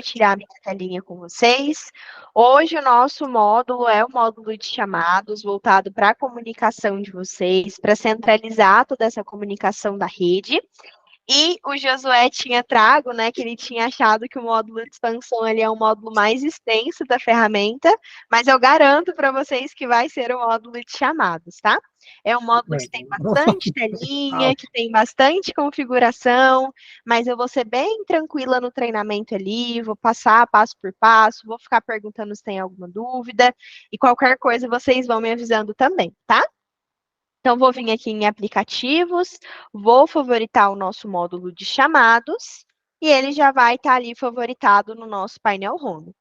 Compartilhar minha telinha com vocês. Hoje o nosso módulo é o módulo de chamados, voltado para a comunicação de vocês, para centralizar toda essa comunicação da rede. E o Josué tinha trago, né, que ele tinha achado que o módulo de expansão ali é o módulo mais extenso da ferramenta, mas eu garanto para vocês que vai ser o módulo de chamados, tá? É um módulo que tem bastante telinha, que tem bastante configuração, mas eu vou ser bem tranquila no treinamento ali, vou passar passo por passo, vou ficar perguntando se tem alguma dúvida, e qualquer coisa vocês vão me avisando também, tá? Então, vou vir aqui em aplicativos, vou favoritar o nosso módulo de chamados, e ele já vai estar ali favoritado no nosso painel Home.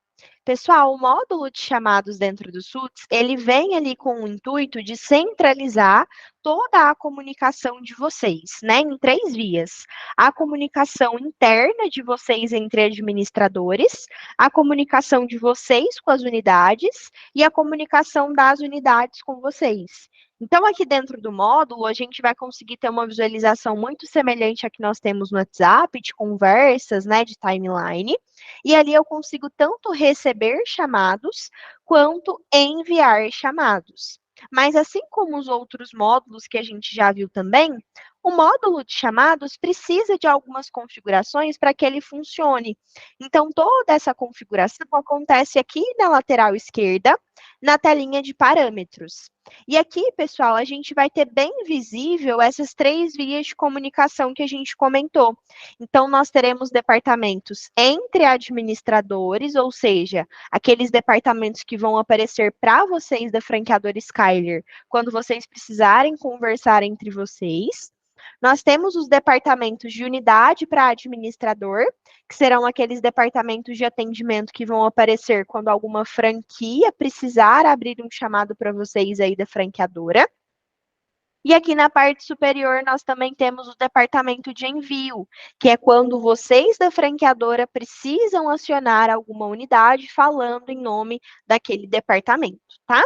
Pessoal, o módulo de chamados dentro do SUTS, ele vem ali com o intuito de centralizar toda a comunicação de vocês, né, em 3 vias. A comunicação interna de vocês entre administradores, a comunicação de vocês com as unidades e a comunicação das unidades com vocês. Então, aqui dentro do módulo, a gente vai conseguir ter uma visualização muito semelhante à que nós temos no WhatsApp, de conversas, né, de timeline, e ali eu consigo tanto receber chamados quanto enviar chamados. Mas assim como os outros módulos que a gente já viu também, o módulo de chamados precisa de algumas configurações para que ele funcione. Então, toda essa configuração acontece aqui na lateral esquerda, na telinha de parâmetros. E aqui, pessoal, a gente vai ter bem visível essas 3 vias de comunicação que a gente comentou. Então, nós teremos departamentos entre administradores, ou seja, aqueles departamentos que vão aparecer para vocês da franqueadora Skyler, quando vocês precisarem conversar entre vocês. Nós temos os departamentos de unidade para administrador, que serão aqueles departamentos de atendimento que vão aparecer quando alguma franquia precisar abrir um chamado para vocês aí da franqueadora. E aqui na parte superior, nós também temos o departamento de envio, que é quando vocês da franqueadora precisam acionar alguma unidade falando em nome daquele departamento, tá?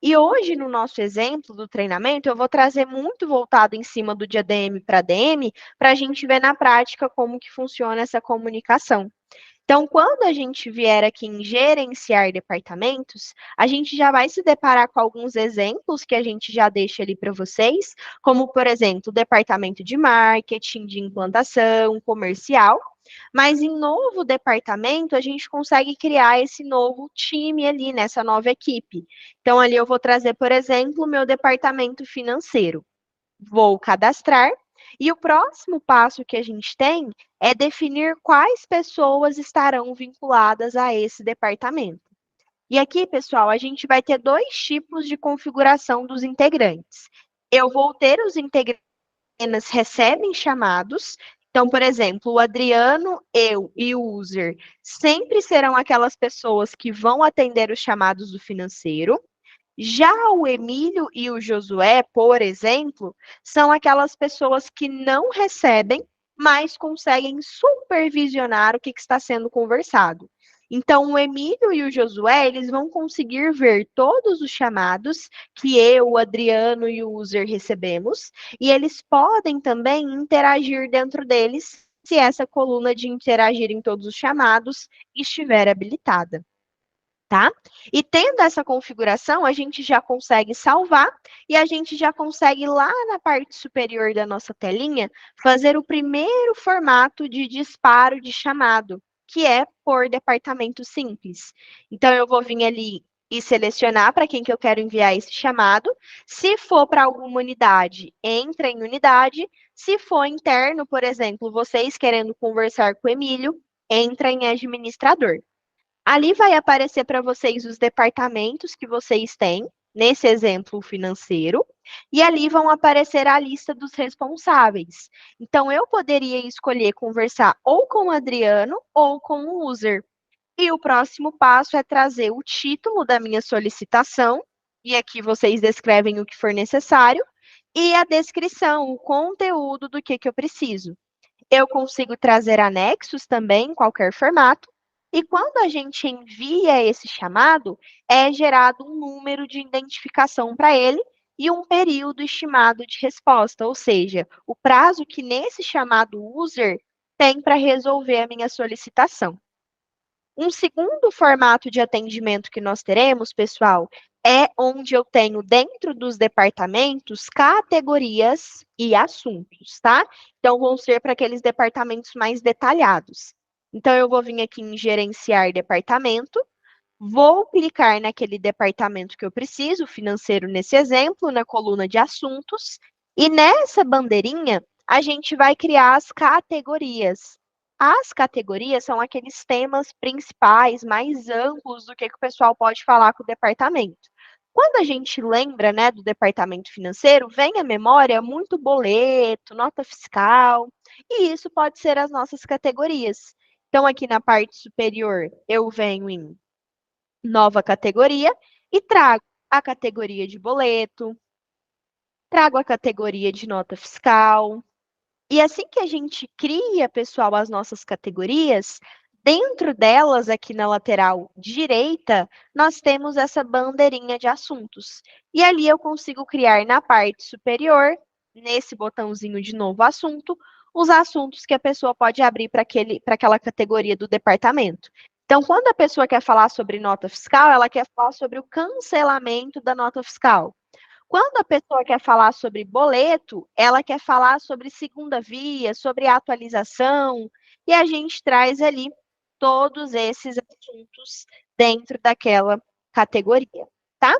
E hoje, no nosso exemplo do treinamento, eu vou trazer muito voltado em cima do de ADM para ADM, para a gente ver na prática como que funciona essa comunicação. Então, quando a gente vier aqui em gerenciar departamentos, a gente já vai se deparar com alguns exemplos que a gente já deixa ali para vocês, como, por exemplo, o departamento de marketing, de implantação, comercial. Mas em novo departamento, a gente consegue criar esse novo time ali, nessa nova equipe. Então, ali eu vou trazer, por exemplo, o meu departamento financeiro. Vou cadastrar. E o próximo passo que a gente tem é definir quais pessoas estarão vinculadas a esse departamento. E aqui, pessoal, a gente vai ter 2 tipos de configuração dos integrantes. Eu vou ter os integrantes que apenas recebem chamados. Então, por exemplo, o Adriano, eu e o user sempre serão aquelas pessoas que vão atender os chamados do financeiro. Já o Emílio e o Josué, por exemplo, são aquelas pessoas que não recebem, mas conseguem supervisionar o que está sendo conversado. Então, o Emílio e o Josué, eles vão conseguir ver todos os chamados que eu, o Adriano e o user recebemos, e eles podem também interagir dentro deles, se essa coluna de interagir em todos os chamados estiver habilitada. Tá? E tendo essa configuração, a gente já consegue salvar e a gente já consegue lá na parte superior da nossa telinha fazer o primeiro formato de disparo de chamado, que é por departamento simples. Então, eu vou vir ali e selecionar para quem que eu quero enviar esse chamado. Se for para alguma unidade, entra em unidade. Se for interno, por exemplo, vocês querendo conversar com o Emílio, entra em administrador. Ali vai aparecer para vocês os departamentos que vocês têm, nesse exemplo financeiro, e ali vão aparecer a lista dos responsáveis. Então, eu poderia escolher conversar ou com o Adriano ou com o user. E o próximo passo é trazer o título da minha solicitação, e aqui vocês descrevem o que for necessário, e a descrição, o conteúdo do que eu preciso. Eu consigo trazer anexos também, em qualquer formato. E quando a gente envia esse chamado, é gerado um número de identificação para ele e um período estimado de resposta, ou seja, o prazo que nesse chamado user tem para resolver a minha solicitação. Um segundo formato de atendimento que nós teremos, pessoal, é onde eu tenho dentro dos departamentos categorias e assuntos, tá? Então, vão ser para aqueles departamentos mais detalhados. Então, eu vou vir aqui em gerenciar departamento, vou clicar naquele departamento que eu preciso, financeiro nesse exemplo, na coluna de assuntos, e nessa bandeirinha a gente vai criar as categorias. As categorias são aqueles temas principais, mais amplos do que o pessoal pode falar com o departamento. Quando a gente lembra, né, do departamento financeiro, vem à memória muito boleto, nota fiscal, e isso pode ser as nossas categorias. Então, aqui na parte superior, eu venho em nova categoria e trago a categoria de boleto, trago a categoria de nota fiscal. E assim que a gente cria, pessoal, as nossas categorias, dentro delas, aqui na lateral direita, nós temos essa bandeirinha de assuntos. E ali eu consigo criar na parte superior, nesse botãozinho de novo assunto, os assuntos que a pessoa pode abrir para aquela categoria do departamento. Então, quando a pessoa quer falar sobre nota fiscal, ela quer falar sobre o cancelamento da nota fiscal. Quando a pessoa quer falar sobre boleto, ela quer falar sobre segunda via, sobre atualização, e a gente traz ali todos esses assuntos dentro daquela categoria, tá?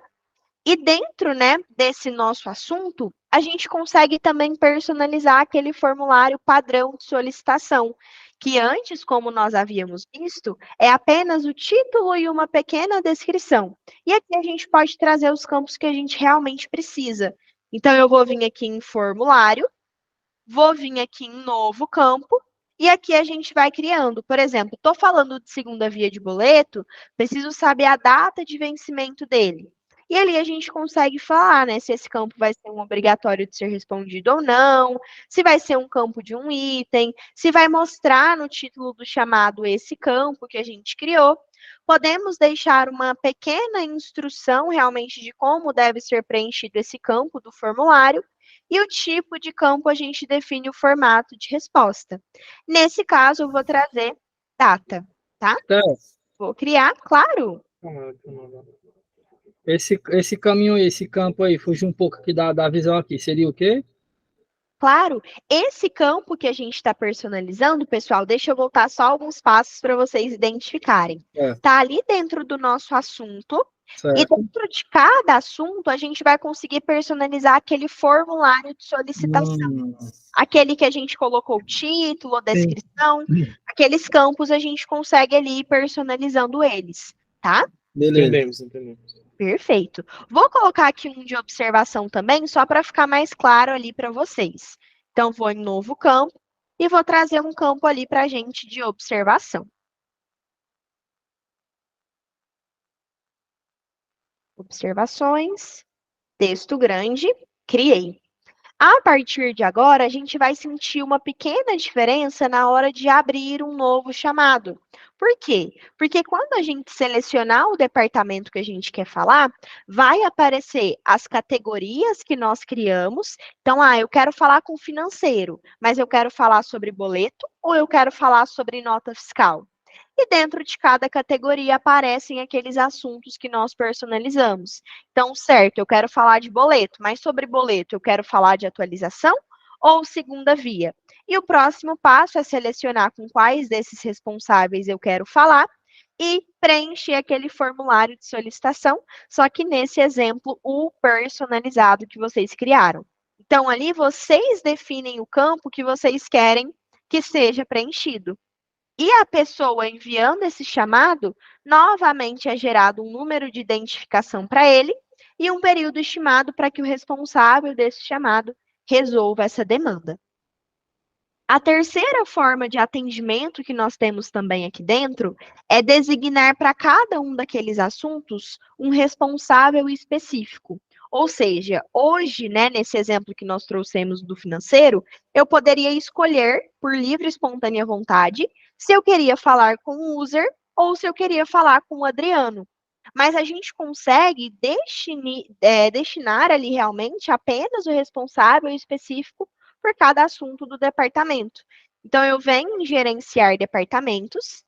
E dentro, né, desse nosso assunto, a gente consegue também personalizar aquele formulário padrão de solicitação, que antes, como nós havíamos visto, é apenas o título e uma pequena descrição. E aqui a gente pode trazer os campos que a gente realmente precisa. Então, eu vou vir aqui em formulário, vou vir aqui em novo campo, e aqui a gente vai criando. Por exemplo, estou falando de segunda via de boleto, preciso saber a data de vencimento dele. E ali a gente consegue falar, né, se esse campo vai ser um obrigatório de ser respondido ou não, se vai ser um campo de um item, se vai mostrar no título do chamado esse campo que a gente criou. Podemos deixar uma pequena instrução realmente de como deve ser preenchido esse campo do formulário, e o tipo de campo a gente define o formato de resposta. Nesse caso, eu vou trazer data, tá? Tá. Vou criar, claro. Esse caminho, esse campo aí, fugir um pouco aqui da visão aqui, seria o quê? Claro, esse campo que a gente está personalizando, pessoal, deixa eu voltar só alguns passos para vocês identificarem. É, Tá ali dentro do nosso assunto, e certo. dentro de cada assunto, a gente vai conseguir personalizar aquele formulário de solicitação. Hum, Aquele que a gente colocou o título, a sim. descrição, aqueles campos a gente consegue ali ir personalizando eles, tá? Beleza. Entendemos, entendemos. Perfeito. Vou colocar aqui um de observação também, só para ficar mais claro ali para vocês. Então, vou em novo campo e vou trazer um campo ali para a gente de observação. Observações, texto grande, criei. A partir de agora, a gente vai sentir uma pequena diferença na hora de abrir um novo chamado. Por quê? Porque quando a gente selecionar o departamento que a gente quer falar, vai aparecer as categorias que nós criamos. Então, eu quero falar com financeiro, mas eu quero falar sobre boleto ou eu quero falar sobre nota fiscal? E dentro de cada categoria aparecem aqueles assuntos que nós personalizamos. Então, certo, eu quero falar de boleto, mas sobre boleto eu quero falar de atualização ou segunda via. E o próximo passo é selecionar com quais desses responsáveis eu quero falar e preencher aquele formulário de solicitação, só que nesse exemplo, o personalizado que vocês criaram. Então, ali vocês definem o campo que vocês querem que seja preenchido. E a pessoa enviando esse chamado, novamente é gerado um número de identificação para ele e um período estimado para que o responsável desse chamado resolva essa demanda. A terceira forma de atendimento que nós temos também aqui dentro é designar para cada um daqueles assuntos um responsável específico. Ou seja, hoje, né, nesse exemplo que nós trouxemos do financeiro, eu poderia escolher, por livre e espontânea vontade, se eu queria falar com o user ou se eu queria falar com o Adriano. Mas a gente consegue destinar ali realmente apenas o responsável específico por cada assunto do departamento. Então, eu venho em gerenciar departamentos.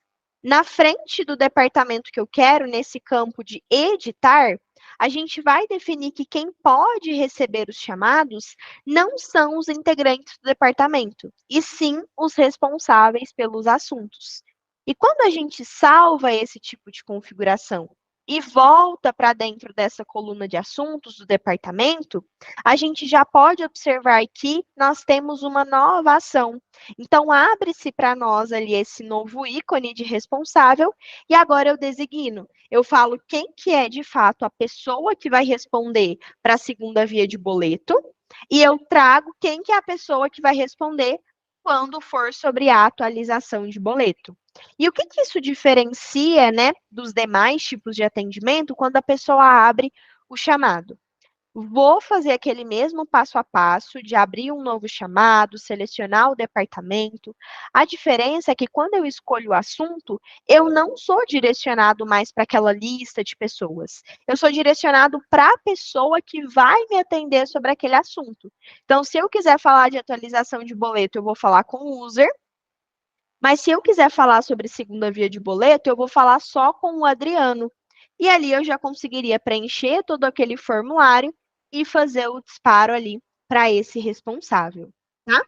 Na frente do departamento que eu quero, nesse campo de editar, a gente vai definir que quem pode receber os chamados não são os integrantes do departamento, e sim os responsáveis pelos assuntos. E quando a gente salva esse tipo de configuração e volta para dentro dessa coluna de assuntos do departamento, a gente já pode observar que nós temos uma nova ação. Então, abre-se para nós ali esse novo ícone de responsável, e agora eu designo. Eu falo quem que é, de fato, a pessoa que vai responder para a segunda via de boleto, e eu trago quem que é a pessoa que vai responder quando for sobre a atualização de boleto. E o que que isso diferencia, né, dos demais tipos de atendimento quando a pessoa abre o chamado? Vou fazer aquele mesmo passo a passo de abrir um novo chamado, selecionar o departamento. A diferença é que quando eu escolho o assunto, eu não sou direcionado mais para aquela lista de pessoas. Eu sou direcionado para a pessoa que vai me atender sobre aquele assunto. Então, se eu quiser falar de atualização de boleto, eu vou falar com o user. Mas se eu quiser falar sobre segunda via de boleto, eu vou falar só com o Adriano. E ali eu já conseguiria preencher todo aquele formulário e fazer o disparo ali para esse responsável, tá?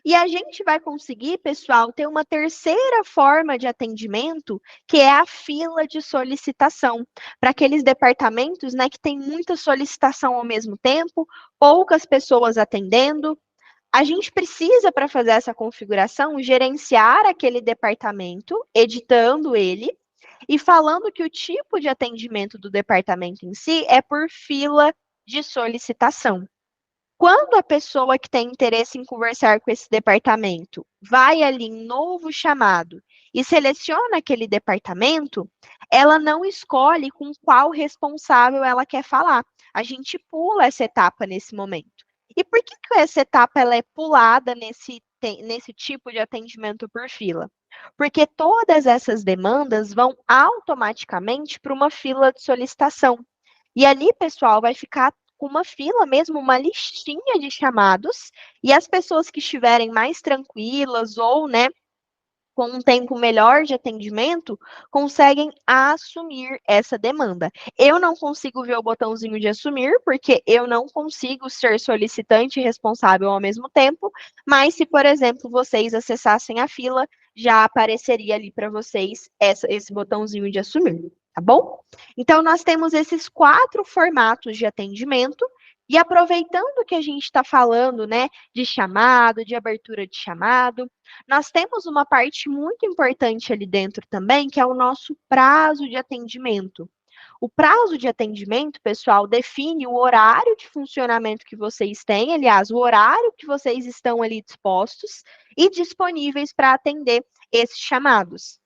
E a gente vai conseguir, pessoal, ter uma terceira forma de atendimento, que é a fila de solicitação, para aqueles departamentos, né, que tem muita solicitação ao mesmo tempo, poucas pessoas atendendo. A gente precisa, para fazer essa configuração, gerenciar aquele departamento, editando ele, e falando que o tipo de atendimento do departamento em si é por fila de solicitação. Quando a pessoa que tem interesse em conversar com esse departamento vai ali em novo chamado e seleciona aquele departamento, ela não escolhe com qual responsável ela quer falar. A gente pula essa etapa nesse momento. E por que que essa etapa ela é pulada nesse tipo de atendimento por fila? Porque todas essas demandas vão automaticamente para uma fila de solicitação. E ali, pessoal, vai ficar com uma fila mesmo, uma listinha de chamados, e as pessoas que estiverem mais tranquilas ou, né, com um tempo melhor de atendimento, conseguem assumir essa demanda. Eu não consigo ver o botãozinho de assumir, porque eu não consigo ser solicitante e responsável ao mesmo tempo, mas se, por exemplo, vocês acessassem a fila, já apareceria ali para vocês esse botãozinho de assumir, tá bom? Então, nós temos esses 4 formatos de atendimento, e aproveitando que a gente está falando, né, de chamado, de abertura de chamado, nós temos uma parte muito importante ali dentro também, que é o nosso prazo de atendimento. O prazo de atendimento, pessoal, define o horário de funcionamento que vocês têm, aliás, o horário que vocês estão ali dispostos e disponíveis para atender esses chamados.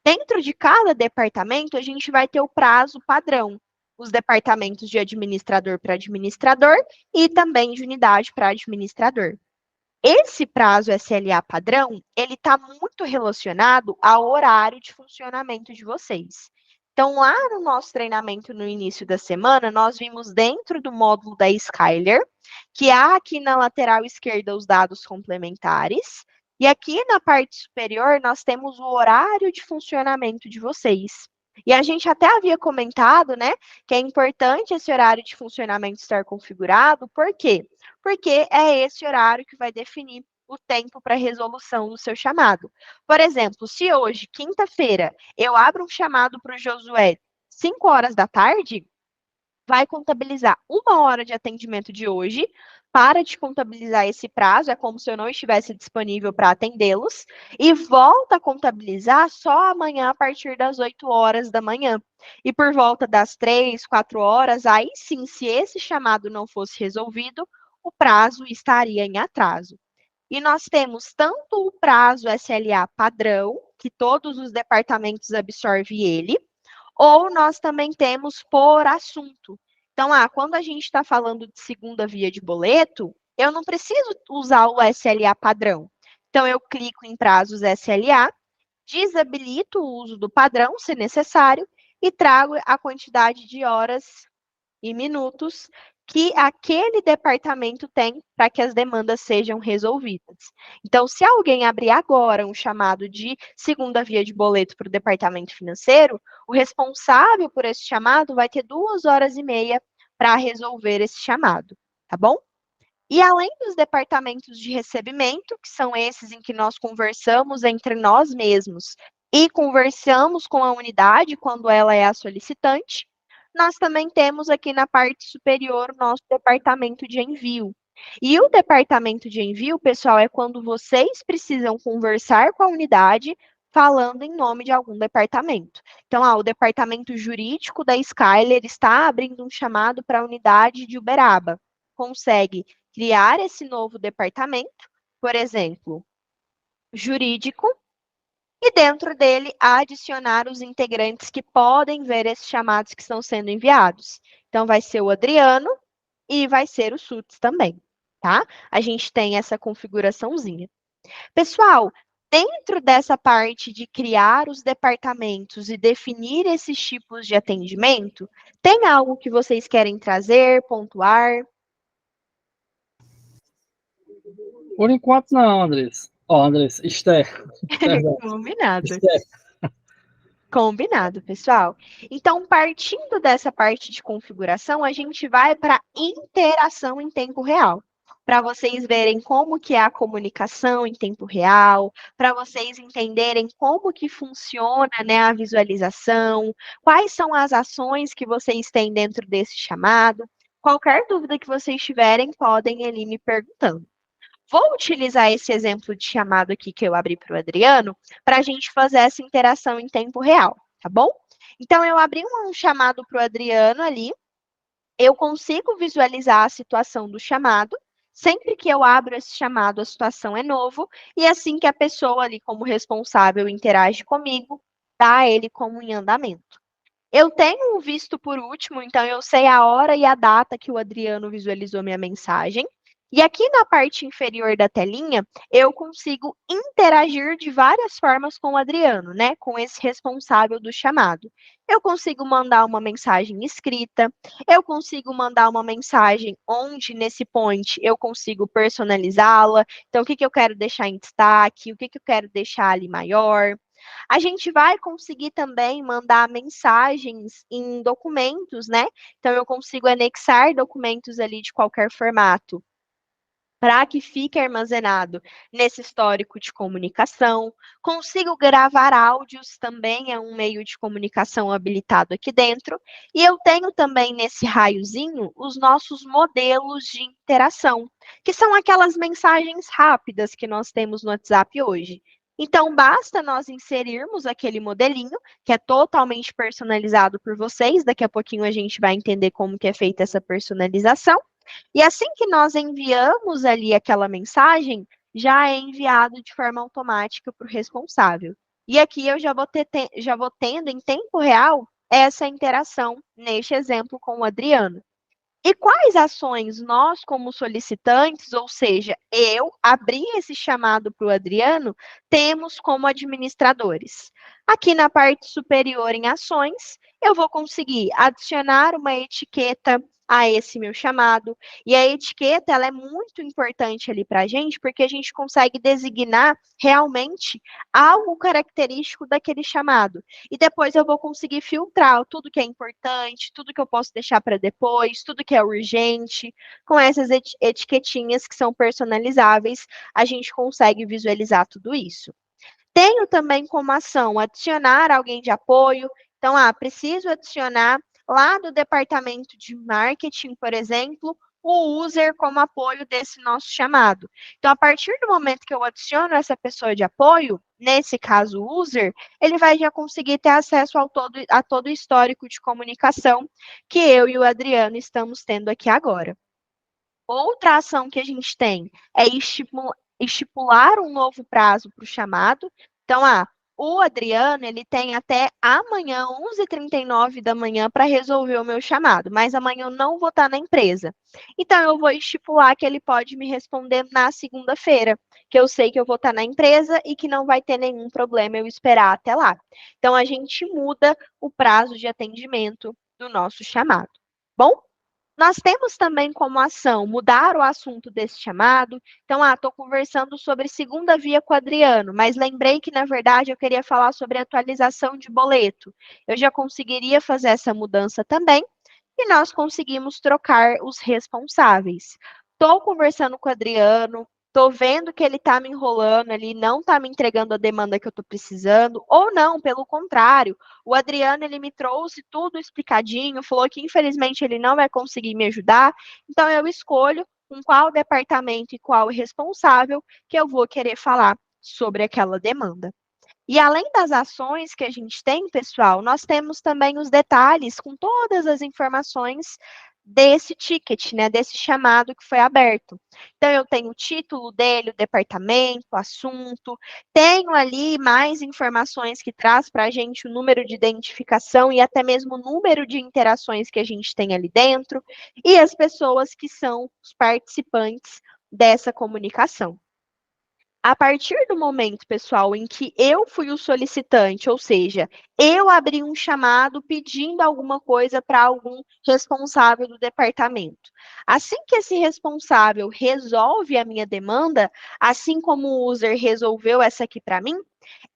Dentro de cada departamento, a gente vai ter o prazo padrão, os departamentos de administrador para administrador e também de unidade para administrador. Esse prazo SLA padrão, ele está muito relacionado ao horário de funcionamento de vocês. Então, lá no nosso treinamento no início da semana, nós vimos dentro do módulo da Skyler, que há aqui na lateral esquerda os dados complementares, e aqui na parte superior nós temos o horário de funcionamento de vocês. E a gente até havia comentado, né, que é importante esse horário de funcionamento estar configurado, por quê? Porque é esse horário que vai definir o tempo para resolução do seu chamado. Por exemplo, se hoje, quinta-feira, eu abro um chamado para o Josué 5 horas da tarde, vai contabilizar 1 hora de atendimento de hoje, para de contabilizar esse prazo, é como se eu não estivesse disponível para atendê-los, e volta a contabilizar só amanhã a partir das 8 horas da manhã. E por volta das 3, 4 horas, aí sim, se esse chamado não fosse resolvido, o prazo estaria em atraso. E nós temos tanto o prazo SLA padrão, que todos os departamentos absorvem ele, ou nós também temos por assunto. Então, quando a gente está falando de segunda via de boleto, eu não preciso usar o SLA padrão. Então, eu clico em prazos SLA, desabilito o uso do padrão, se necessário, e trago a quantidade de horas e minutos que aquele departamento tem para que as demandas sejam resolvidas. Então, se alguém abrir agora um chamado de segunda via de boleto para o departamento financeiro, o responsável por esse chamado vai ter 2 horas e meia para resolver esse chamado, tá bom? E além dos departamentos de recebimento, que são esses em que nós conversamos entre nós mesmos e conversamos com a unidade quando ela é a solicitante, nós também temos aqui na parte superior o nosso departamento de envio. E o departamento de envio, pessoal, é quando vocês precisam conversar com a unidade falando em nome de algum departamento. Então, o departamento jurídico da Skyler está abrindo um chamado para a unidade de Uberaba. Consegue criar esse novo departamento, por exemplo, jurídico, e dentro dele adicionar os integrantes que podem ver esses chamados que estão sendo enviados. Então, vai ser o Adriano e vai ser o Suts também, tá? A gente tem essa configuraçãozinha. Pessoal, dentro dessa parte de criar os departamentos e definir esses tipos de atendimento, tem algo que vocês querem trazer, pontuar? Por enquanto não, Andrés. Ó, Andrés, Esther. Perdão. Combinado. Esther. Combinado, pessoal. Então, partindo dessa parte de configuração, a gente vai para interação em tempo real, para vocês verem como que é a comunicação em tempo real, para vocês entenderem como que funciona, né, a visualização, quais são as ações que vocês têm dentro desse chamado. Qualquer dúvida que vocês tiverem, podem ali me perguntando. Vou utilizar esse exemplo de chamado aqui que eu abri para o Adriano para a gente fazer essa interação em tempo real, tá bom? Então, eu abri um chamado para o Adriano ali, eu consigo visualizar a situação do chamado. Sempre que eu abro esse chamado, a situação é novo, e assim que a pessoa ali, como responsável, interage comigo, tá ele como em andamento. Eu tenho o visto por último, então eu sei a hora e a data que o Adriano visualizou minha mensagem. E aqui na parte inferior da telinha, eu consigo interagir de várias formas com o Adriano, né? Com esse responsável do chamado. Eu consigo mandar uma mensagem escrita, eu consigo mandar uma mensagem onde, nesse point, eu consigo personalizá-la. Então, o que eu quero deixar em destaque, o que eu quero deixar ali maior. A gente vai conseguir também mandar mensagens em documentos, né? Então, eu consigo anexar documentos ali de qualquer formato para que fique armazenado nesse histórico de comunicação. Consigo gravar áudios, também é um meio de comunicação habilitado aqui dentro. E eu tenho também nesse raiozinho os nossos modelos de interação, que são aquelas mensagens rápidas que nós temos no WhatsApp hoje. Então, basta nós inserirmos aquele modelinho, que é totalmente personalizado por vocês. Daqui a pouquinho a gente vai entender como que é feita essa personalização. E assim que nós enviamos ali aquela mensagem, já é enviado de forma automática para o responsável. E aqui eu já vou tendo em tempo real essa interação neste exemplo com o Adriano. E quais ações nós, como solicitantes, ou seja, eu abri esse chamado para o Adriano, temos como administradores? Aqui na parte superior em ações, eu vou conseguir adicionar uma etiqueta a esse meu chamado. E a etiqueta, ela é muito importante ali para a gente, porque a gente consegue designar realmente algo característico daquele chamado. E depois eu vou conseguir filtrar tudo que é importante, tudo que eu posso deixar para depois, tudo que é urgente. Com essas etiquetinhas que são personalizáveis, a gente consegue visualizar tudo isso. Tenho também como ação adicionar alguém de apoio. Então, preciso adicionar lá do departamento de marketing, por exemplo, o user como apoio desse nosso chamado. Então, a partir do momento que eu adiciono essa pessoa de apoio, nesse caso o user, ele vai já conseguir ter acesso a todo o histórico de comunicação que eu e o Adriano estamos tendo aqui agora. Outra ação que a gente tem é estipular um novo prazo para o chamado. Então, o Adriano, ele tem até amanhã, 11h39 da manhã, para resolver o meu chamado, mas amanhã eu não vou estar na empresa. Então, eu vou estipular que ele pode me responder na segunda-feira, que eu sei que eu vou estar na empresa e que não vai ter nenhum problema eu esperar até lá. Então, a gente muda o prazo de atendimento do nosso chamado. Bom? Nós temos também como ação mudar o assunto desse chamado. Então, estou conversando sobre segunda via com o Adriano, mas lembrei que, na verdade, eu queria falar sobre atualização de boleto. Eu já conseguiria fazer essa mudança também, e nós conseguimos trocar os responsáveis. Estou conversando com o Adriano, estou vendo que ele está me enrolando ali, não está me entregando a demanda que eu estou precisando, ou não, pelo contrário, o Adriano ele me trouxe tudo explicadinho, falou que infelizmente ele não vai conseguir me ajudar, então eu escolho com qual departamento e qual responsável que eu vou querer falar sobre aquela demanda. E além das ações que a gente tem, pessoal, nós temos também os detalhes com todas as informações desse ticket, né, desse chamado que foi aberto. Então, eu tenho o título dele, o departamento, o assunto, tenho ali mais informações que traz para a gente o número de identificação e até mesmo o número de interações que a gente tem ali dentro e as pessoas que são os participantes dessa comunicação. A partir do momento, pessoal, em que eu fui o solicitante, ou seja, eu abri um chamado pedindo alguma coisa para algum responsável do departamento. Assim que esse responsável resolve a minha demanda, assim como o user resolveu essa aqui para mim,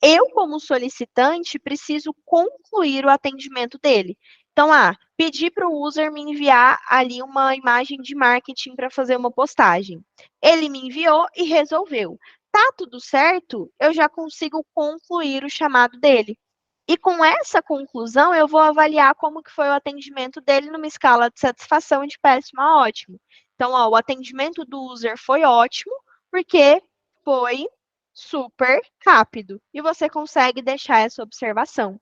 eu, como solicitante, preciso concluir o atendimento dele. Então, pedi para o user me enviar ali uma imagem de marketing para fazer uma postagem. Ele me enviou e resolveu. Tá tudo certo? Eu já consigo concluir o chamado dele. E com essa conclusão, eu vou avaliar como que foi o atendimento dele numa escala de satisfação de péssimo a ótimo. Então, o atendimento do user foi ótimo, porque foi super rápido. E você consegue deixar essa observação.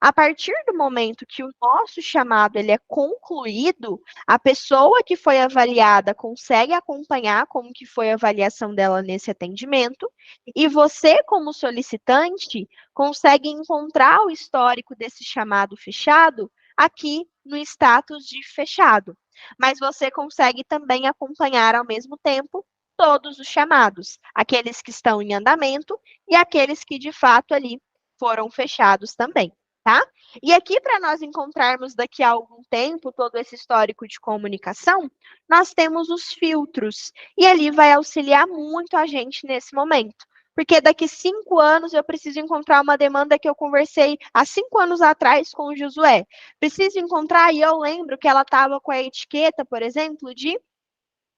A partir do momento que o nosso chamado ele é concluído, a pessoa que foi avaliada consegue acompanhar como que foi a avaliação dela nesse atendimento, e você, como solicitante, consegue encontrar o histórico desse chamado fechado aqui no status de fechado. Mas você consegue também acompanhar ao mesmo tempo todos os chamados, aqueles que estão em andamento e aqueles que de fato ali foram fechados também. Tá? E aqui, para nós encontrarmos daqui a algum tempo todo esse histórico de comunicação, nós temos os filtros. E ali vai auxiliar muito a gente nesse momento. Porque daqui 5 anos eu preciso encontrar uma demanda que eu conversei há 5 anos atrás com o Josué. Preciso encontrar, e eu lembro que ela estava com a etiqueta, por exemplo, de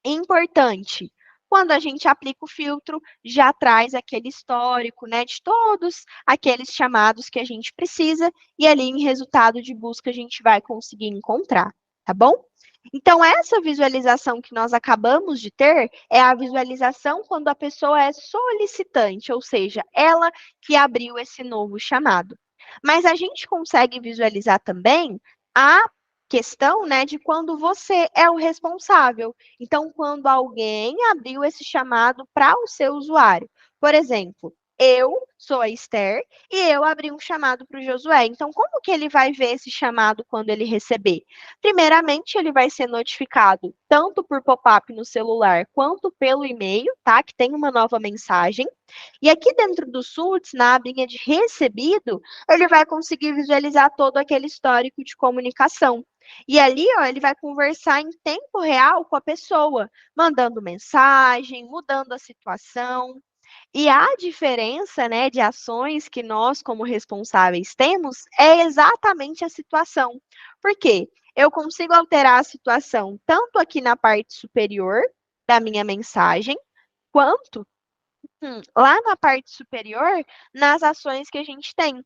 importante. Quando a gente aplica o filtro, já traz aquele histórico, né, de todos aqueles chamados que a gente precisa, e ali em resultado de busca a gente vai conseguir encontrar, tá bom? Então, essa visualização que nós acabamos de ter é a visualização quando a pessoa é solicitante, ou seja, ela que abriu esse novo chamado. Mas a gente consegue visualizar também a questão, né, de quando você é o responsável. Então, quando alguém abriu esse chamado para o seu usuário. Por exemplo, eu sou a Esther e eu abri um chamado para o Josué. Então, como que ele vai ver esse chamado quando ele receber? Primeiramente, ele vai ser notificado tanto por pop-up no celular quanto pelo e-mail, tá? Que tem uma nova mensagem. E aqui dentro do SULTS, na abinha de recebido, ele vai conseguir visualizar todo aquele histórico de comunicação. E ali, ó, ele vai conversar em tempo real com a pessoa, mandando mensagem, mudando a situação. E a diferença, né, de ações que nós, como responsáveis, temos é exatamente a situação. Por quê? Eu consigo alterar a situação tanto aqui na parte superior da minha mensagem, quanto lá na parte superior nas ações que a gente tem.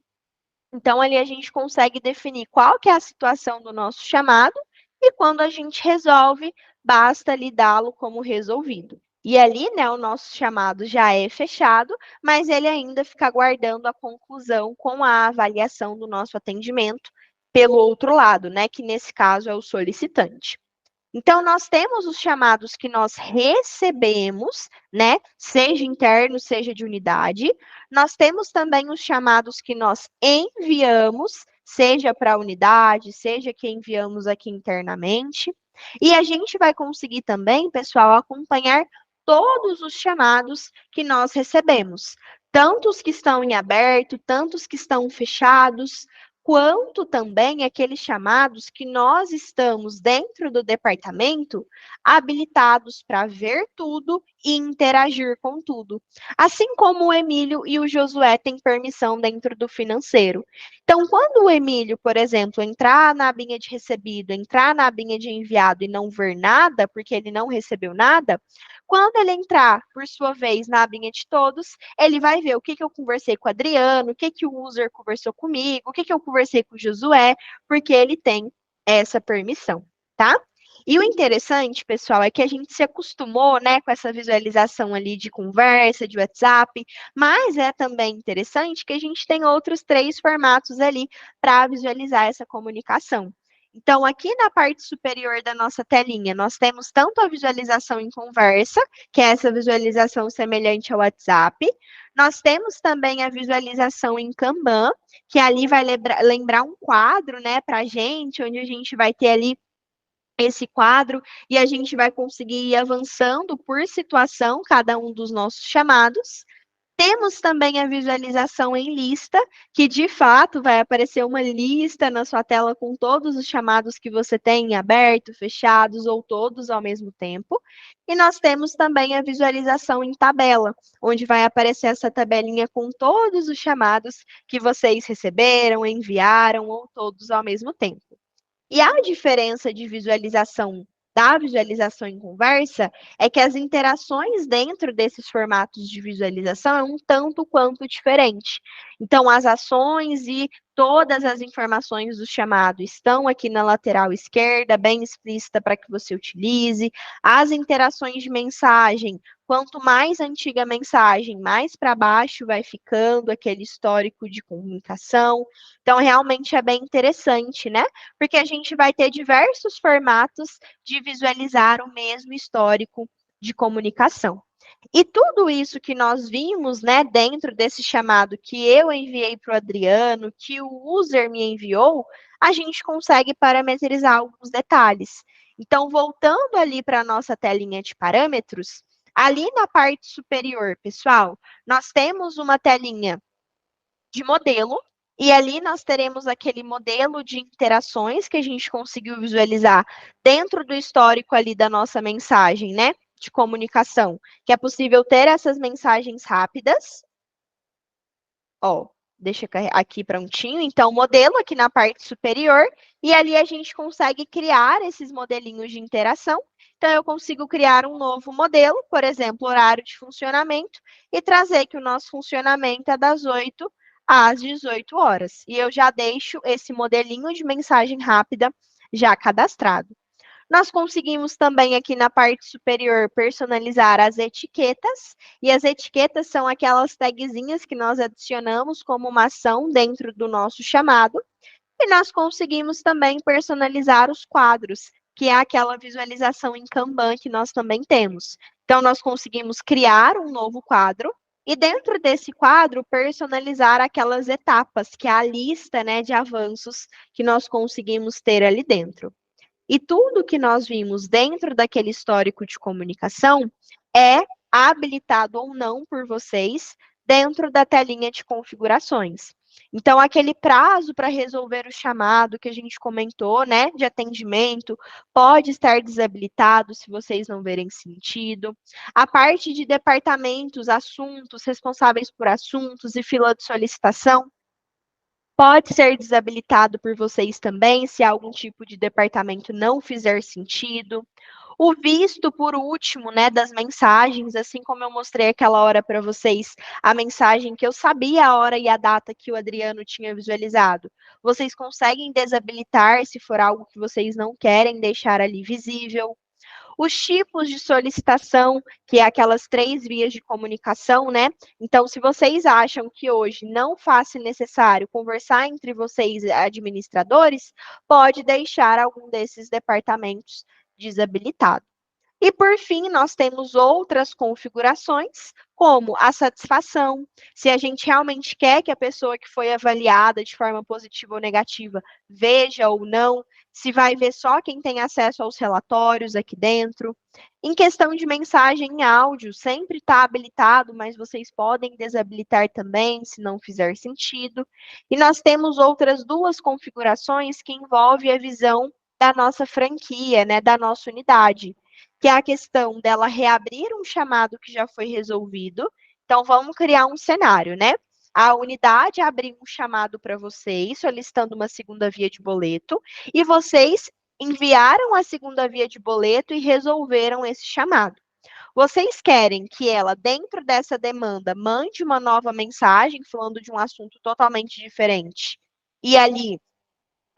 Então, ali a gente consegue definir qual que é a situação do nosso chamado e quando a gente resolve, basta ali dá-lo como resolvido. E ali, né, o nosso chamado já é fechado, mas ele ainda fica aguardando a conclusão com a avaliação do nosso atendimento pelo outro lado, né, que nesse caso é o solicitante. Então, nós temos os chamados que nós recebemos, né? Seja interno, seja de unidade. Nós temos também os chamados que nós enviamos, seja para a unidade, seja que enviamos aqui internamente. E a gente vai conseguir também, pessoal, acompanhar todos os chamados que nós recebemos, tanto os que estão em aberto, tanto os que estão fechados, quanto também aqueles chamados que nós estamos dentro do departamento habilitados para ver tudo e interagir com tudo. Assim como o Emílio e o Josué têm permissão dentro do financeiro. Então, quando o Emílio, por exemplo, entrar na abinha de recebido, entrar na abinha de enviado e não ver nada, porque ele não recebeu nada, quando ele entrar, por sua vez, na abinha de todos, ele vai ver o que eu conversei com o Adriano, o que o user conversou comigo, o que eu conversei com o Josué, porque ele tem essa permissão, tá? E o interessante, pessoal, é que a gente se acostumou, né, com essa visualização ali de conversa, de WhatsApp, mas é também interessante que a gente tem outros 3 formatos ali para visualizar essa comunicação. Então, aqui na parte superior da nossa telinha, nós temos tanto a visualização em conversa, que é essa visualização semelhante ao WhatsApp. Nós temos também a visualização em Kanban, que ali vai lembrar um quadro, né, para a gente, onde a gente vai ter ali esse quadro e a gente vai conseguir ir avançando por situação, cada um dos nossos chamados. Temos também a visualização em lista, que de fato vai aparecer uma lista na sua tela com todos os chamados que você tem aberto, fechados ou todos ao mesmo tempo. E nós temos também a visualização em tabela, onde vai aparecer essa tabelinha com todos os chamados que vocês receberam, enviaram ou todos ao mesmo tempo. E a diferença de visualização da visualização em conversa é que as interações dentro desses formatos de visualização é um tanto quanto diferente. Então, as ações e todas as informações do chamado estão aqui na lateral esquerda, bem explícita para que você utilize. As interações de mensagem, quanto mais antiga a mensagem, mais para baixo vai ficando aquele histórico de comunicação. Então, realmente é bem interessante, né? Porque a gente vai ter diversos formatos de visualizar o mesmo histórico de comunicação. E tudo isso que nós vimos, né, dentro desse chamado que eu enviei para o Adriano, que o user me enviou, a gente consegue parametrizar alguns detalhes. Então, voltando ali para a nossa telinha de parâmetros, ali na parte superior, pessoal, nós temos uma telinha de modelo, e ali nós teremos aquele modelo de interações que a gente conseguiu visualizar dentro do histórico ali da nossa mensagem, né? De comunicação, que é possível ter essas mensagens rápidas. Ó, deixa aqui prontinho. Então, modelo aqui na parte superior, e ali a gente consegue criar esses modelinhos de interação. Então, eu consigo criar um novo modelo, por exemplo, horário de funcionamento, e trazer que o nosso funcionamento é das 8 às 18 horas. E eu já deixo esse modelinho de mensagem rápida já cadastrado. Nós conseguimos também aqui na parte superior personalizar as etiquetas, e as etiquetas são aquelas tagzinhas que nós adicionamos como uma ação dentro do nosso chamado, e nós conseguimos também personalizar os quadros, que é aquela visualização em Kanban que nós também temos. Então, nós conseguimos criar um novo quadro, e dentro desse quadro, personalizar aquelas etapas, que é a lista, né, de avanços que nós conseguimos ter ali dentro. E tudo que nós vimos dentro daquele histórico de comunicação é habilitado ou não por vocês dentro da telinha de configurações. Então, aquele prazo para resolver o chamado que a gente comentou, né, de atendimento, pode estar desabilitado se vocês não verem sentido. A parte de departamentos, assuntos, responsáveis por assuntos e fila de solicitação, pode ser desabilitado por vocês também, se algum tipo de departamento não fizer sentido. O visto, por último, né, das mensagens, assim como eu mostrei aquela hora para vocês, a mensagem que eu sabia a hora e a data que o Adriano tinha visualizado. Vocês conseguem desabilitar se for algo que vocês não querem deixar ali visível. Os tipos de solicitação, que é aquelas 3 vias de comunicação, né? Então, se vocês acham que hoje não faz necessário conversar entre vocês, administradores, pode deixar algum desses departamentos desabilitado. E, por fim, nós temos outras configurações, como a satisfação, se a gente realmente quer que a pessoa que foi avaliada de forma positiva ou negativa veja ou não, se vai ver só quem tem acesso aos relatórios aqui dentro. Em questão de mensagem em áudio, sempre está habilitado, mas vocês podem desabilitar também, se não fizer sentido. E nós temos outras duas configurações que envolvem a visão da nossa franquia, né, da nossa unidade, que é a questão dela reabrir um chamado que já foi resolvido. Então, vamos criar um cenário, né? A unidade abriu um chamado para vocês, solicitando uma segunda via de boleto, e vocês enviaram a segunda via de boleto e resolveram esse chamado. Vocês querem que ela, dentro dessa demanda, mande uma nova mensagem falando de um assunto totalmente diferente, e ali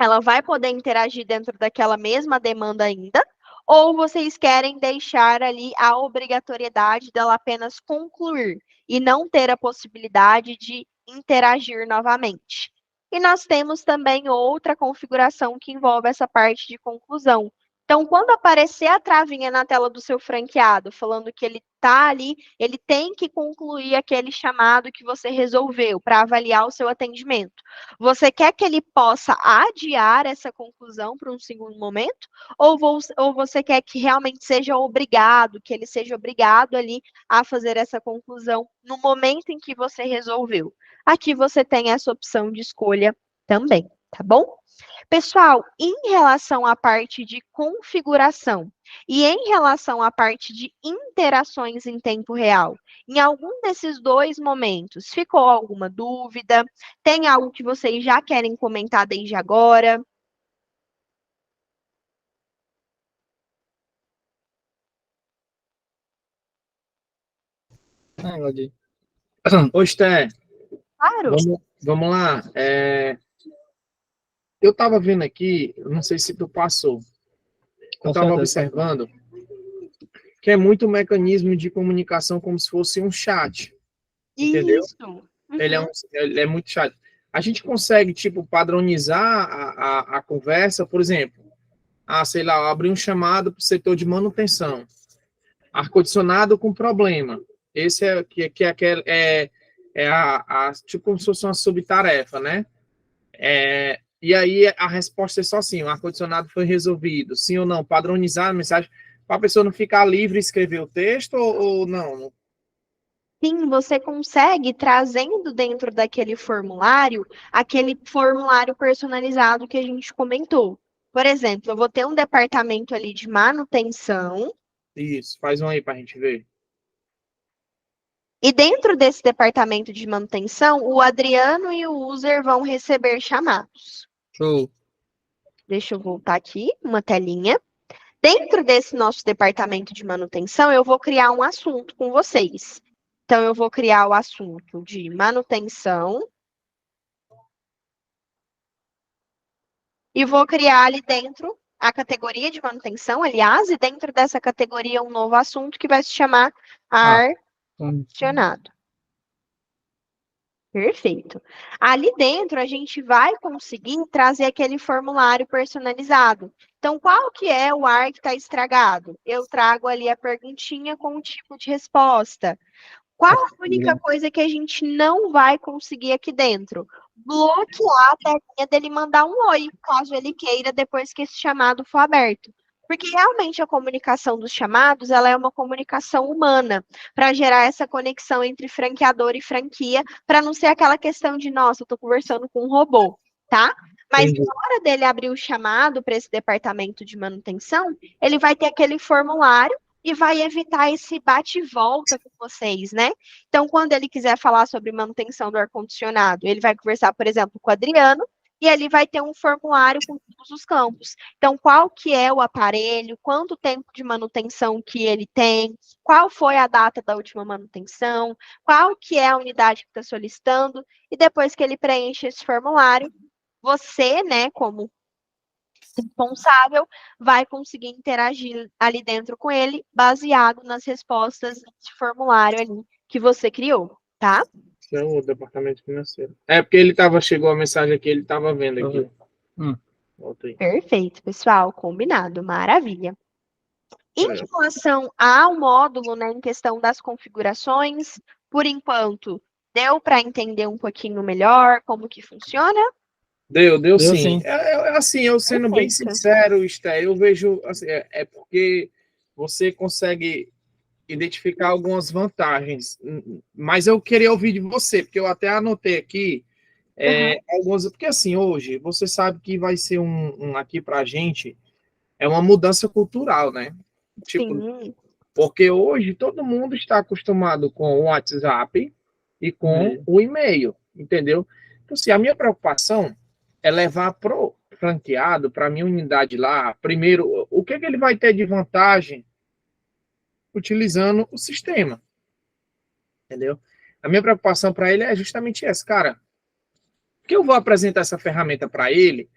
ela vai poder interagir dentro daquela mesma demanda ainda, ou vocês querem deixar ali a obrigatoriedade dela apenas concluir e não ter a possibilidade de interagir novamente. E nós temos também outra configuração que envolve essa parte de conclusão. Então, quando aparecer a travinha na tela do seu franqueado, falando que ele está ali, ele tem que concluir aquele chamado que você resolveu para avaliar o seu atendimento. Você quer que ele possa adiar essa conclusão para um segundo momento? Ou você quer que realmente seja obrigado, que ele seja obrigado ali a fazer essa conclusão no momento em que você resolveu? Aqui você tem essa opção de escolha também, tá bom? Pessoal, em relação à parte de configuração e em relação à parte de interações em tempo real, em algum desses dois momentos, ficou alguma dúvida? Tem algo que vocês já querem comentar desde agora? Entendi. Ô, Sté, Claro. vamos lá. Eu estava vendo aqui, eu não sei se tu passou, eu Com estava certeza. observando que é muito mecanismo de comunicação como se fosse um chat, entendeu? Isso. Ele é muito chat. A gente consegue, tipo, padronizar a conversa, por exemplo, sei lá, abrir um chamado para o setor de manutenção, ar-condicionado com problema. Esse é tipo como se fosse uma subtarefa, né? E aí a resposta é só sim, o ar-condicionado foi resolvido, sim ou não, padronizar a mensagem, para a pessoa não ficar livre e escrever o texto ou não? Sim, você consegue trazendo dentro daquele formulário, aquele formulário personalizado que a gente comentou. Por exemplo, eu vou ter um departamento ali de manutenção, Isso, faz um aí para a gente ver. e dentro desse departamento de manutenção, o Adriano e o user vão receber chamados. Show. Deixa eu voltar aqui, uma telinha. Dentro desse nosso departamento de manutenção, eu vou criar um assunto com vocês. Então, eu vou criar o assunto de manutenção e vou criar ali dentro a categoria de manutenção, aliás, e dentro dessa categoria um novo assunto que vai se chamar ar-condicionado. Perfeito. Ali dentro, a gente vai conseguir trazer aquele formulário personalizado. Então, qual que é o ar que está estragado? Eu trago ali a perguntinha com o tipo de resposta. Qual a única coisa que a gente não vai conseguir aqui dentro? Bloquear a telinha dele mandar um oi, caso ele queira, depois que esse chamado for aberto. Porque realmente a comunicação dos chamados, ela é uma comunicação humana, para gerar essa conexão entre franqueador e franquia, para não ser aquela questão de, nossa, eu estou conversando com um robô, tá? Mas Entendi. na hora dele abrir o chamado para esse departamento de manutenção, ele vai ter aquele formulário e vai evitar esse bate e volta com vocês, né? Então, quando ele quiser falar sobre manutenção do ar-condicionado, ele vai conversar, por exemplo, com o Adriano, e ele vai ter um formulário com todos os campos. Então, qual que é o aparelho, quanto tempo de manutenção que ele tem, qual foi a data da última manutenção, qual que é a unidade que está solicitando, e depois que ele preenche esse formulário, você, né, como responsável, vai conseguir interagir ali dentro com ele, baseado nas respostas desse formulário ali que você criou, tá? Esse é o departamento financeiro. Porque chegou a mensagem aqui, ele estava vendo aqui. Volta aí. Perfeito, pessoal, combinado, maravilha. Em relação ao módulo, né, em questão das configurações, por enquanto, deu para entender um pouquinho melhor como que funciona? Deu sim. sim. Assim, eu sendo bem Perfeito. sincero, Esté, eu vejo, assim, é porque você consegue identificar algumas vantagens, mas eu queria ouvir de você, porque eu até anotei aqui algumas, porque assim, hoje, você sabe que vai ser aqui pra gente, é uma mudança cultural, né? Tipo, Sim. porque hoje todo mundo está acostumado com o WhatsApp e com o e-mail, entendeu? Então, assim, a minha preocupação é levar pro franqueado, para a minha unidade lá, primeiro, o que ele vai ter de vantagem utilizando o sistema, entendeu? A minha preocupação para ele é justamente essa, cara, que eu vou apresentar essa ferramenta para ele,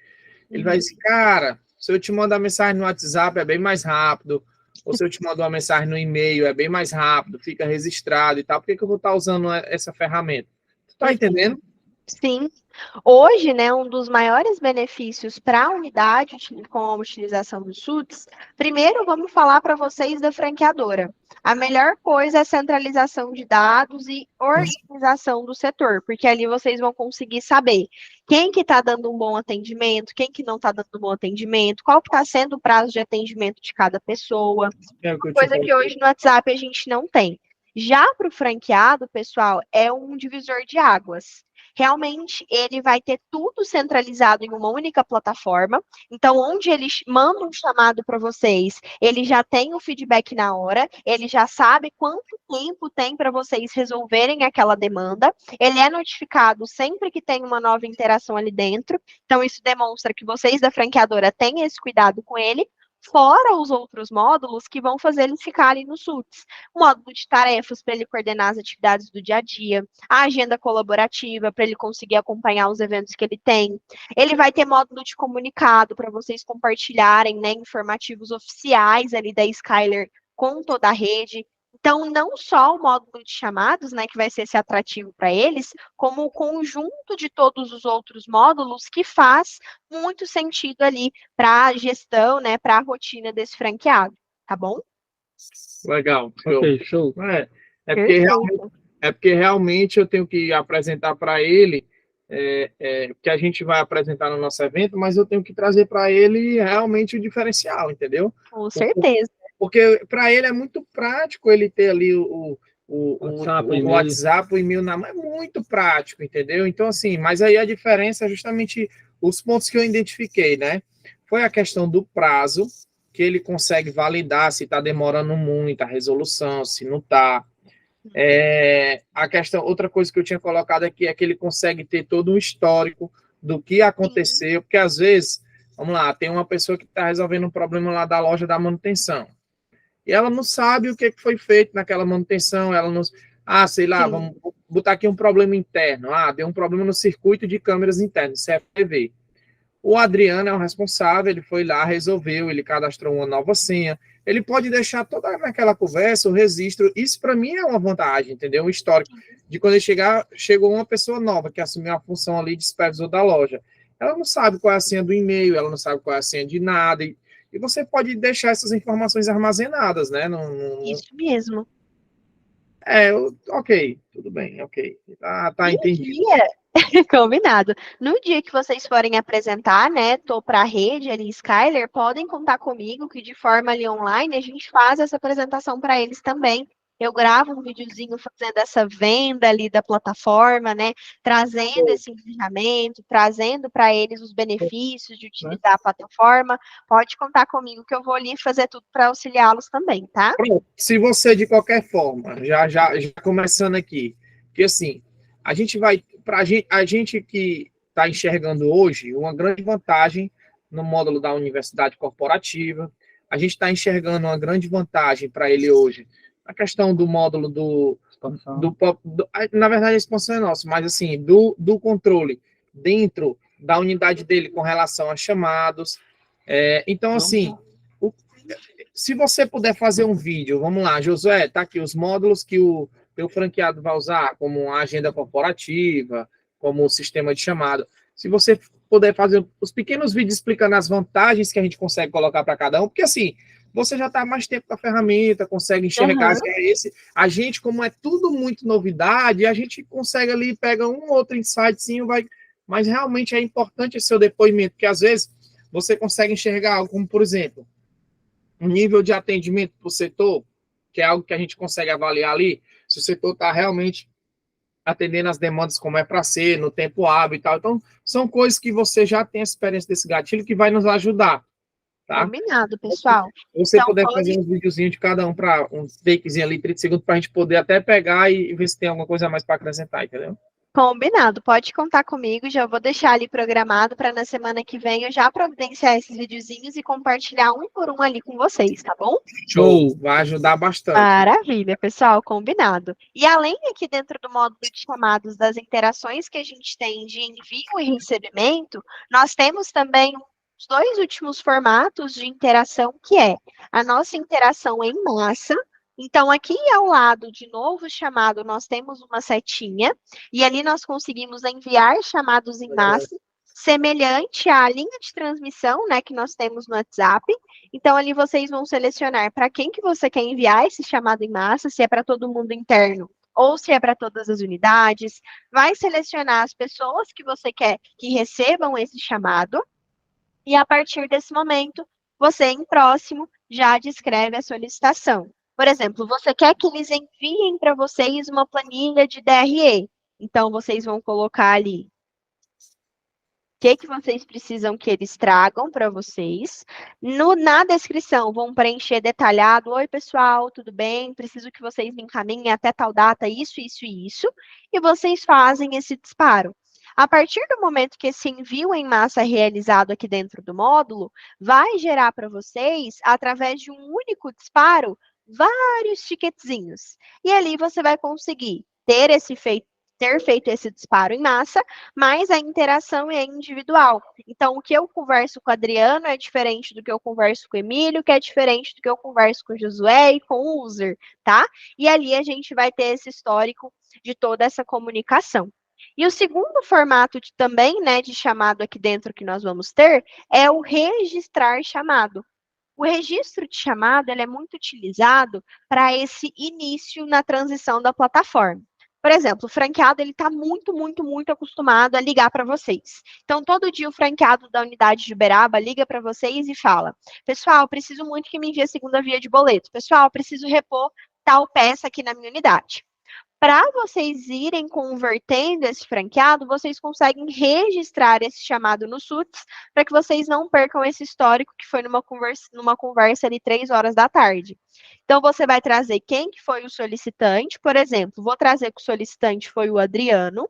ele vai dizer, cara, se eu te mandar mensagem no WhatsApp é bem mais rápido, ou se eu te mandar uma mensagem no e-mail é bem mais rápido, fica registrado e tal, por que eu vou estar usando essa ferramenta? Tu tá entendendo? Sim. Hoje, né, um dos maiores benefícios para a unidade com a utilização dos SUTs, primeiro vamos falar para vocês da franqueadora. A melhor coisa é a centralização de dados e organização do setor, porque ali vocês vão conseguir saber quem que está dando um bom atendimento, quem que não está dando um bom atendimento, qual que está sendo o prazo de atendimento de cada pessoa, coisa que hoje no WhatsApp a gente não tem. Já para o franqueado, pessoal, é um divisor de águas. Realmente, ele vai ter tudo centralizado em uma única plataforma. Então, onde ele manda um chamado para vocês, ele já tem o feedback na hora, ele já sabe quanto tempo tem para vocês resolverem aquela demanda. Ele é notificado sempre que tem uma nova interação ali dentro. Então, isso demonstra que vocês da franqueadora têm esse cuidado com ele. Fora os outros módulos que vão fazer ele ficar ali no SUTS. O módulo de tarefas para ele coordenar as atividades do dia a dia, a agenda colaborativa para ele conseguir acompanhar os eventos que ele tem. Ele vai ter módulo de comunicado para vocês compartilharem, né, informativos oficiais ali da Skyler com toda a rede. Então, não só o módulo de chamados, né, que vai ser esse atrativo para eles, como o conjunto de todos os outros módulos que faz muito sentido ali para a gestão, né, para a rotina desse franqueado, tá bom? Legal. Ok, show. É porque realmente eu tenho que apresentar para ele que a gente vai apresentar no nosso evento, mas eu tenho que trazer para ele realmente o diferencial, entendeu? Com certeza. Porque para ele é muito prático ele ter ali o WhatsApp, o e-mail na mão, é muito prático, entendeu? Então, assim, mas aí a diferença é justamente os pontos que eu identifiquei, né? Foi a questão do prazo, que ele consegue validar se está demorando muito a resolução, se não está. A questão, outra coisa que eu tinha colocado aqui é que ele consegue ter todo um histórico do que aconteceu, porque às vezes, vamos lá, tem uma pessoa que está resolvendo um problema lá da loja da manutenção, e ela não sabe o que foi feito naquela manutenção, ela não... sei lá, vamos botar aqui um problema interno, deu um problema no circuito de câmeras internas, CFTV. O Adriano é o responsável, ele foi lá, resolveu, ele cadastrou uma nova senha, ele pode deixar toda naquela conversa o registro, isso para mim é uma vantagem, entendeu? Um histórico de quando ele chegou uma pessoa nova que assumiu a função ali de supervisor da loja. Ela não sabe qual é a senha do e-mail, ela não sabe qual é a senha de nada, e você pode deixar essas informações armazenadas, né? Isso mesmo. Ok, tudo bem, ok. Tá entendido. Combinado. No dia que vocês forem apresentar, né, tô para a rede ali, Skyler, podem contar comigo que de forma ali online a gente faz essa apresentação para eles também. Eu gravo um videozinho fazendo essa venda ali da plataforma, né, trazendo esse engajamento, trazendo para eles os benefícios de utilizar a plataforma. Pode contar comigo que eu vou ali fazer tudo para auxiliá-los também, tá? Pronto. Se você, de qualquer forma, já começando aqui, porque assim, a gente que está enxergando hoje uma grande vantagem no módulo da universidade corporativa, a gente está enxergando uma grande vantagem para ele hoje, a questão do módulo na verdade a expansão é nossa, mas assim, do controle dentro da unidade dele com relação a chamados. Então, assim, se você puder fazer um vídeo, vamos lá, Josué, tá aqui os módulos que o teu franqueado vai usar, como a agenda corporativa, como o sistema de chamado. Se você puder fazer os pequenos vídeos explicando as vantagens que a gente consegue colocar para cada um, porque assim, você já está mais tempo com a ferramenta, consegue enxergar. A gente, como é tudo muito novidade, a gente consegue ali, pega um ou outro insightzinho, mas realmente é importante esse seu depoimento, porque às vezes você consegue enxergar algo, como por exemplo, um nível de atendimento para o setor, que é algo que a gente consegue avaliar ali, se o setor está realmente atendendo as demandas como é para ser, no tempo hábil e tal. Então, são coisas que você já tem a experiência desse gatilho que vai nos ajudar, tá? Combinado, pessoal. Você Então, puder fazer uns videozinhos de cada um, para uns takezinhos ali, 30 segundos, para a gente poder até pegar e ver se tem alguma coisa a mais para acrescentar, entendeu? Combinado, pode contar comigo, já vou deixar ali programado para na semana que vem eu já providenciar esses videozinhos e compartilhar um por um ali com vocês, tá bom? Show, vai ajudar bastante. Maravilha, pessoal, combinado. E além aqui dentro do módulo de chamados das interações que a gente tem de envio e recebimento, nós temos também os dois últimos formatos de interação, que é a nossa interação em massa. Então, aqui ao lado de novo chamado, nós temos uma setinha, e ali nós conseguimos enviar chamados em massa, semelhante à linha de transmissão, né, que nós temos no WhatsApp. Então, ali vocês vão selecionar para quem que você quer enviar esse chamado em massa, se é para todo mundo interno ou se é para todas as unidades. Vai selecionar as pessoas que você quer que recebam esse chamado, e a partir desse momento, você em próximo já descreve a solicitação. Por exemplo, você quer que eles enviem para vocês uma planilha de DRE. Então, vocês vão colocar ali o que vocês precisam que eles tragam para vocês. Na descrição, vão preencher detalhado. Oi, pessoal, tudo bem? Preciso que vocês me encaminhem até tal data, isso, isso e isso. E vocês fazem esse disparo. A partir do momento que esse envio em massa é realizado aqui dentro do módulo, vai gerar para vocês, através de um único disparo, vários ticketzinhos. E ali você vai conseguir ter feito esse disparo em massa, mas a interação é individual. Então, o que eu converso com o Adriano é diferente do que eu converso com o Emílio, que é diferente do que eu converso com o Josué e com o user, tá? E ali a gente vai ter esse histórico de toda essa comunicação. E o segundo formato também, né, de chamado aqui dentro que nós vamos ter é o registrar chamado. O registro de chamado ele é muito utilizado para esse início na transição da plataforma. Por exemplo, o franqueado ele está muito, muito, muito acostumado a ligar para vocês. Então, todo dia o franqueado da unidade de Uberaba liga para vocês e fala: pessoal, preciso muito que me envie a segunda via de boleto. Pessoal, preciso repor tal peça aqui na minha unidade. Para vocês irem convertendo esse franqueado, vocês conseguem registrar esse chamado no SUTS, para que vocês não percam esse histórico que foi numa conversa ali 3 horas da tarde. Então, você vai trazer quem que foi o solicitante, por exemplo, vou trazer que o solicitante foi o Adriano.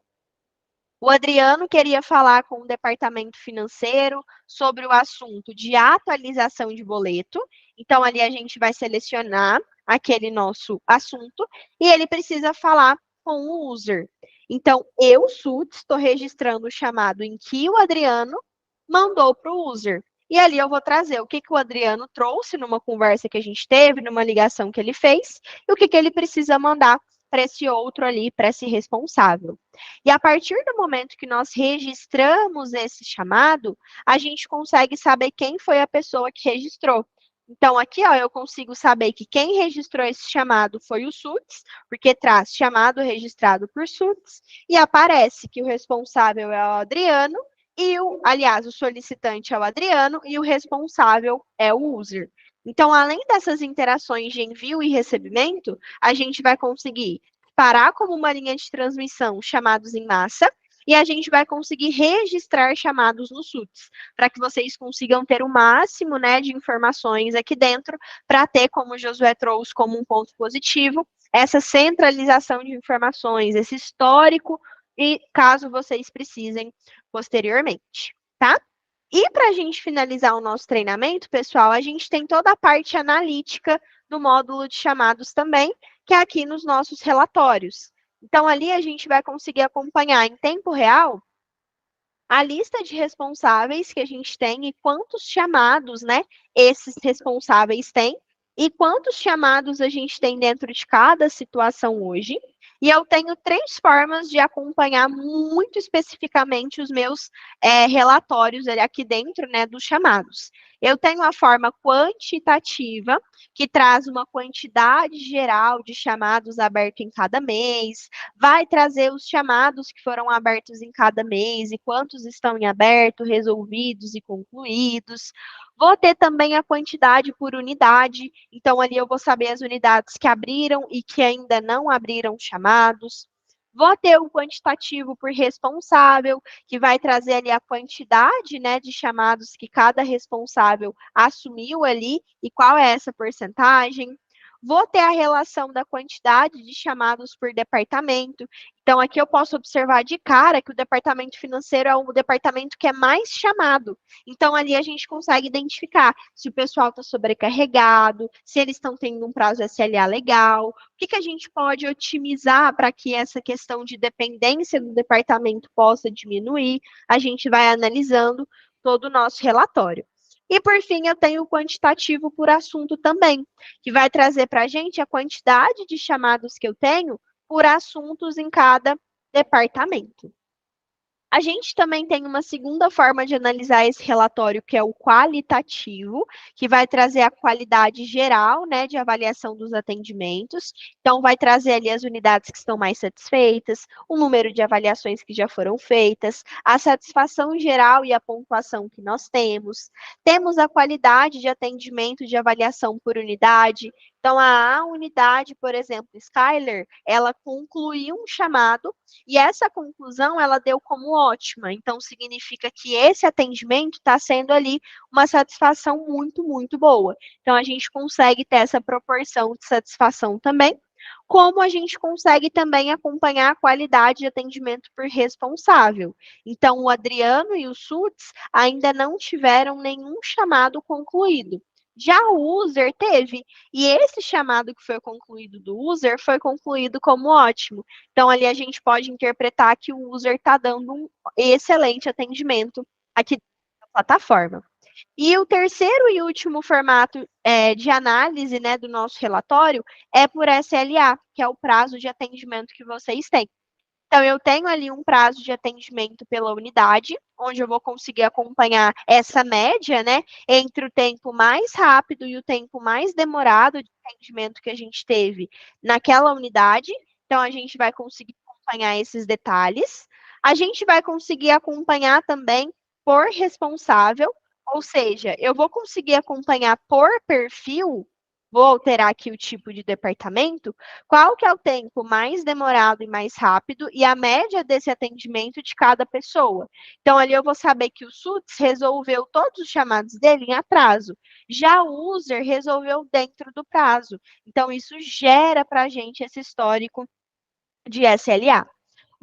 O Adriano queria falar com o departamento financeiro sobre o assunto de atualização de boleto. Então, ali a gente vai selecionar aquele nosso assunto e ele precisa falar com o user. Então, eu, SUTS, estou registrando o chamado em que o Adriano mandou para o user. E ali eu vou trazer o que o Adriano trouxe numa conversa que a gente teve, numa ligação que ele fez, e o que ele precisa mandar para esse outro ali, para esse responsável. E a partir do momento que nós registramos esse chamado, a gente consegue saber quem foi a pessoa que registrou. Então, aqui, ó, eu consigo saber que quem registrou esse chamado foi o SUTS, porque traz chamado registrado por SUTS, e aparece que o responsável é o Adriano, aliás, o solicitante é o Adriano, e o responsável é o user. Então, além dessas interações de envio e recebimento, a gente vai conseguir parar como uma linha de transmissão chamados em massa, e a gente vai conseguir registrar chamados no SUTS, para que vocês consigam ter o máximo, né, de informações aqui dentro, para ter, como o Josué trouxe como um ponto positivo, essa centralização de informações, esse histórico, e caso vocês precisem posteriormente, tá? E para a gente finalizar o nosso treinamento, pessoal, a gente tem toda a parte analítica do módulo de chamados também, que é aqui nos nossos relatórios. Então, ali a gente vai conseguir acompanhar em tempo real a lista de responsáveis que a gente tem e quantos chamados, né, esses responsáveis têm e quantos chamados a gente tem dentro de cada situação hoje. E eu tenho 3 formas de acompanhar muito especificamente os meus relatórios aqui dentro, né, dos chamados. Eu tenho a forma quantitativa, que traz uma quantidade geral de chamados abertos em cada mês, vai trazer os chamados que foram abertos em cada mês e quantos estão em aberto, resolvidos e concluídos. Vou ter também a quantidade por unidade, então ali eu vou saber as unidades que abriram e que ainda não abriram chamados. Vou ter o quantitativo por responsável, que vai trazer ali a quantidade, né, de chamados que cada responsável assumiu ali e qual é essa porcentagem. Vou ter a relação da quantidade de chamados por departamento. Então, aqui eu posso observar de cara que o departamento financeiro é o departamento que é mais chamado. Então, ali a gente consegue identificar se o pessoal está sobrecarregado, se eles estão tendo um prazo SLA legal, o que a gente pode otimizar para que essa questão de dependência do departamento possa diminuir. A gente vai analisando todo o nosso relatório. E, por fim, eu tenho o quantitativo por assunto também, que vai trazer para a gente a quantidade de chamados que eu tenho por assuntos em cada departamento. A gente também tem uma segunda forma de analisar esse relatório, que é o qualitativo, que vai trazer a qualidade geral, né, de avaliação dos atendimentos. Então, vai trazer ali as unidades que estão mais satisfeitas, o número de avaliações que já foram feitas, a satisfação geral e a pontuação que nós temos. Temos a qualidade de atendimento de avaliação por unidade. Então, a unidade, por exemplo, Skyler, ela concluiu um chamado e essa conclusão ela deu como ótima. Então, significa que esse atendimento está sendo ali uma satisfação muito, muito boa. Então, a gente consegue ter essa proporção de satisfação também, como a gente consegue também acompanhar a qualidade de atendimento por responsável. Então, o Adriano e o Suts ainda não tiveram nenhum chamado concluído. Já o user teve, e esse chamado que foi concluído do user foi concluído como ótimo. Então, ali a gente pode interpretar que o user está dando um excelente atendimento aqui na plataforma. E o terceiro e último formato de análise, né, do nosso relatório é por SLA, que é o prazo de atendimento que vocês têm. Então, eu tenho ali um prazo de atendimento pela unidade, onde eu vou conseguir acompanhar essa média, né, entre o tempo mais rápido e o tempo mais demorado de atendimento que a gente teve naquela unidade. Então, a gente vai conseguir acompanhar esses detalhes. A gente vai conseguir acompanhar também por responsável, ou seja, eu vou conseguir acompanhar por perfil. Vou alterar aqui o tipo de departamento, qual que é o tempo mais demorado e mais rápido e a média desse atendimento de cada pessoa. Então, ali eu vou saber que o SUTS resolveu todos os chamados dele em atraso. Já o user resolveu dentro do prazo. Então, isso gera para a gente esse histórico de SLA.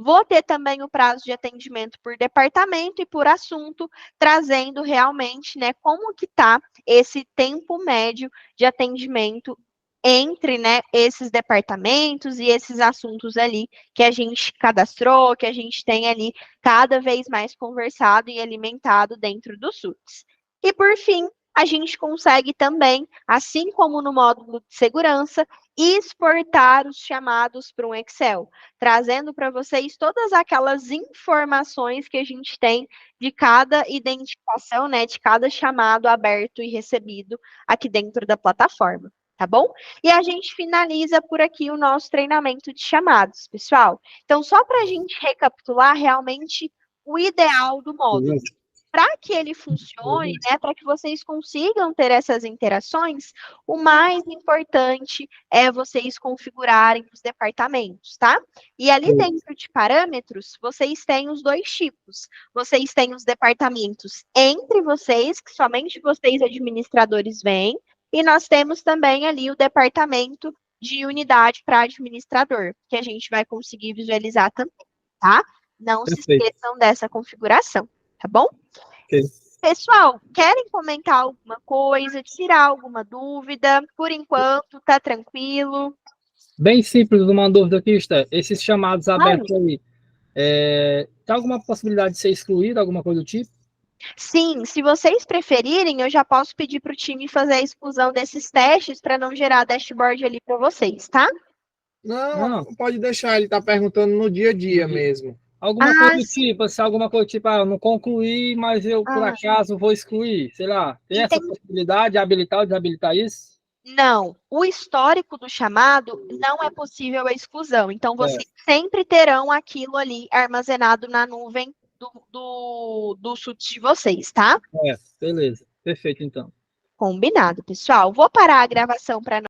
Vou ter também o prazo de atendimento por departamento e por assunto, trazendo realmente, né, como que está esse tempo médio de atendimento entre, né, esses departamentos e esses assuntos ali que a gente cadastrou, que a gente tem ali cada vez mais conversado e alimentado dentro do SUTS. E, por fim, a gente consegue também, assim como no módulo de segurança, exportar os chamados para um Excel, trazendo para vocês todas aquelas informações que a gente tem de cada identificação, né, de cada chamado aberto e recebido aqui dentro da plataforma, tá bom? E a gente finaliza por aqui o nosso treinamento de chamados, pessoal. Então, só para a gente recapitular realmente o ideal do módulo. Para que ele funcione, né, para que vocês consigam ter essas interações, o mais importante é vocês configurarem os departamentos, tá? E ali dentro de parâmetros, vocês têm os dois tipos. Vocês têm os departamentos entre vocês, que somente vocês administradores veem, e nós temos também ali o departamento de unidade para administrador, que a gente vai conseguir visualizar também, tá? Não se esqueçam dessa configuração, tá bom? Okay. Pessoal, querem comentar alguma coisa, tirar alguma dúvida? Por enquanto, tá tranquilo? Bem simples, uma dúvida aqui, Esther. Esses chamados abertos aí, tem alguma possibilidade de ser excluído, alguma coisa do tipo? Sim, se vocês preferirem, eu já posso pedir para o time fazer a exclusão desses testes para não gerar dashboard ali para vocês, tá? Não, pode deixar, ele tá perguntando no dia a dia mesmo. Alguma coisa do tipo, assim, alguma coisa tipo, eu não concluí, mas eu, por acaso, vou excluir, sei lá. Tem essa possibilidade de habilitar ou desabilitar isso? Não, o histórico do chamado não é possível a exclusão. Então, vocês sempre terão aquilo ali armazenado na nuvem do SUT de vocês, tá? Beleza. Perfeito, então. Combinado, pessoal. Vou parar a gravação para